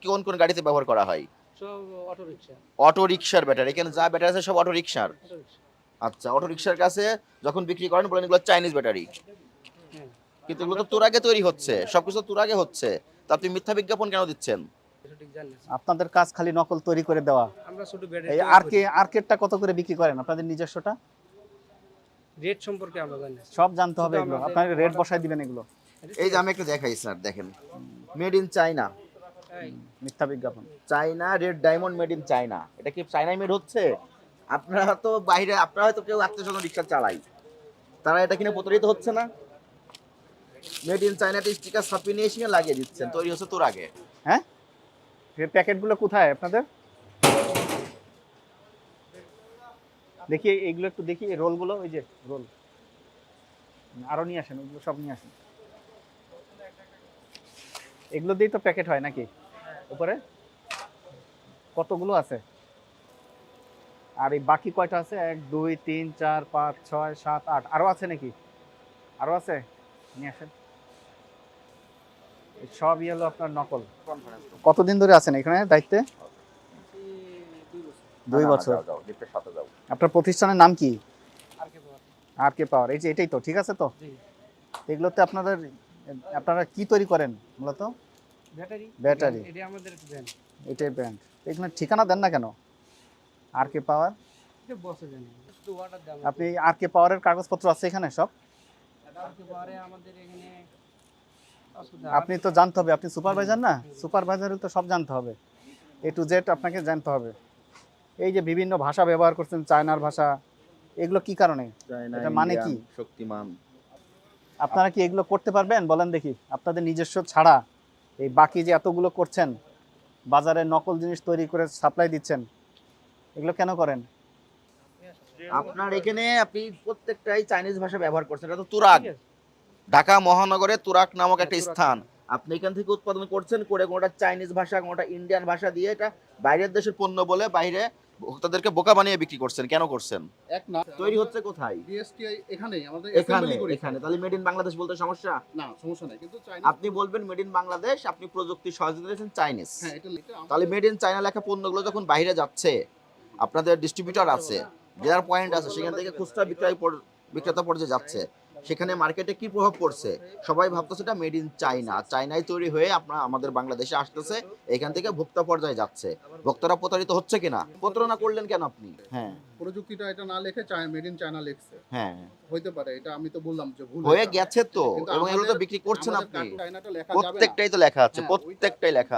কোন কোন গাড়িতে ব্যবহার করা হয়? সব অটো রিক্সা। অটো রিকশার ব্যাটারি, এখানে যা ব্যাটারি আছে সব অটো রিকশার। আচ্ছা, অটো রিকশার কাছে যখন বিক্রি করেন বলেন এগুলো চাইনিজ ব্যাটারি, হ্যাঁ, কিন্তু এগুলো তো তুরাগে তৈরি হচ্ছে, সবকিছু তুরাগে হচ্ছে, তো আপনি মিথ্যা বিজ্ঞাপন কেন দিচ্ছেন? সঠিক জানি না। আপনাদের কাজ খালি নকল তৈরি করে দেওয়া। আমরা ছোট ব্যাটারি এই আরকেটটা কত করে বিক্রি করেন আপনাদের নিজস্বটা? রেট সম্পর্কে আমরা জানি না। সব জানতে হবে শুধু এগুলো, আমাদের আপনার রেট order বসায় দিবেন এগুলো। এই যে আমি একটু দেখাই স্যার, দেখেন মেড ইন চায়না, এই, মিথ্যা বিজ্ঞাপন। China red diamond made in China, এটা কি চায়নায় মেড হচ্ছে? আপনারা তো বাইরে, আপনারা হয়তো কেউ আত্মীয় রিক্সা চালাই, তারা এটা কিনে প্রতারিত হচ্ছে না? মেড ইন চায়না স্টিকার ছাপিয়ে নিয়ে এসে লাগিয়ে দিচ্ছেন, তৈরি হচ্ছে তোর আগে। হ্যাঁ, এই প্যাকেটগুলো কোথায় আপনাদের? দেখি এইগুলো একটু দেখি, এই রোলগুলো, ওই যে রোল আরো নিয়ে আসেন, ওইগুলো সব নিয়ে আসেন। এগুলো দিয়েই তো প্যাকেট হয় নাকি? উপরে কতগুলো আছে? আর এই বাকি কয়টা আছে? 1 2 3 4 5 6 7 8 আরো আছে নাকি? আরো আছে, নিয়ে আসেন। এই সবই হলো আপনার নকল। কতদিন ধরে আছেন এখানে দায়িত্বে? 2 বছর। আপনার প্রতিষ্ঠানের নাম কি? আর কে পাওয়া? আর কে পাওয়ার, এই যে এটাই তো, ঠিক আছে তো? জি। এগুলোতে আপনারা কি তৈরি করেন মূলত? ব্যাটারি। ব্যাটারি। এটা আমাদের ব্র্যান্ড। এটাই ব্র্যান্ড। এখানে ঠিকানা দেন না কেন? আর কে পাওয়ার। এটা বসে জানি। শুধু অর্ডার দাম। আপনি আর কে পাওয়ারের কাগজপত্র আছে এখানে সব? আর কে পাওয়ারে আমাদের এখানে আপনি তো জানতে হবে, আপনি সুপারভাইজার না? সুপারভাইজারের তো সব জানতে হবে, এ টু জেড আপনাকে জানতে হবে। এই যে বিভিন্ন ভাষা ব্যবহার করছেন, চায়নার ভাষা, এগুলো কি কারণে? এটা মানে কি? শক্তিমান। আপনারা কি এগুলো করতে পারবেন বলেন দেখি? আপনাদের নিজস্ব ছাড়া এই বাকি যে এতগুলো করছেন, বাজারে নকল জিনিস তৈরি করে সাপ্লাই দিচ্ছেন, এগুলো কেন করেন? আপনার এখানে আপনি প্রত্যেকটাই চাইনিজ ভাষা ব্যবহার করছেন, এটা তো তুরাগ। ঢাকা মহানগরে তুরাক নামক একটা স্থান, আপনি এখান থেকে উৎপাদন করছেন, করে কোনোটা চাইনিজ ভাষা কোনোটা ইন্ডিয়ান ভাষা দিয়ে এটা বাইরের দেশের পণ্য বলে বাইরে ভোক্তাদেরকে বোকা বানিয়ে বিক্রি করছেন। কেন করছেন? এক না, তৈরি হচ্ছে কোথায়? বিএসটিআই এখানেই আমাদের এখানে। assembly করি। এখানে তাহলে মেড ইন বাংলাদেশ বলতে সমস্যা? না, সমস্যা নাই, কিন্তু চাইনা আপনি বলবেন মেড ইন বাংলাদেশ, আপনি প্রযুক্তি সহযোগিতা দিয়েছেন চাইনিজ। হ্যাঁ, এটা আমাদের- তাহলে মেড ইন চায়না লেখা পণ্যগুলো যখন বাইরে যাচ্ছে, আপনাদের ডিস্ট্রিবিউটর আছে, ডিলার পয়েন্ট আছে, সেখান থেকে খুচরা বিক্রেতা পর্যায়ে যাচ্ছে, সেখানে মার্কেটে কি প্রভাব পড়ছে? সবাই ভাবতেছে এটা মেড ইন চায়না, চায়নায় তৈরি হয়ে আমাদের বাংলাদেশে আসতেছে, এখান থেকে ভোক্তা পর্যায়ে যাচ্ছে। ভোক্তারা প্রতারিত হচ্ছে কিনা? প্রতারণা করলেন কেন আপনি? হ্যাঁ প্রযুক্তিটা এটা না লেখে মেড ইন চায়না লিখছে, হ্যাঁ, হইতে পারে, এটা আমি তো বললাম যে ভুল হয়ে এটা। গেছে তো, কিন্তু এবং এগুলো তো আমাদের- বিক্রি করছেন আমাদের আপনি। চায়নাটা লেখা যাবে না। প্রত্যেকটাই তো লেখা আছে, হ্যাঁ, প্রত্যেকটাই লেখা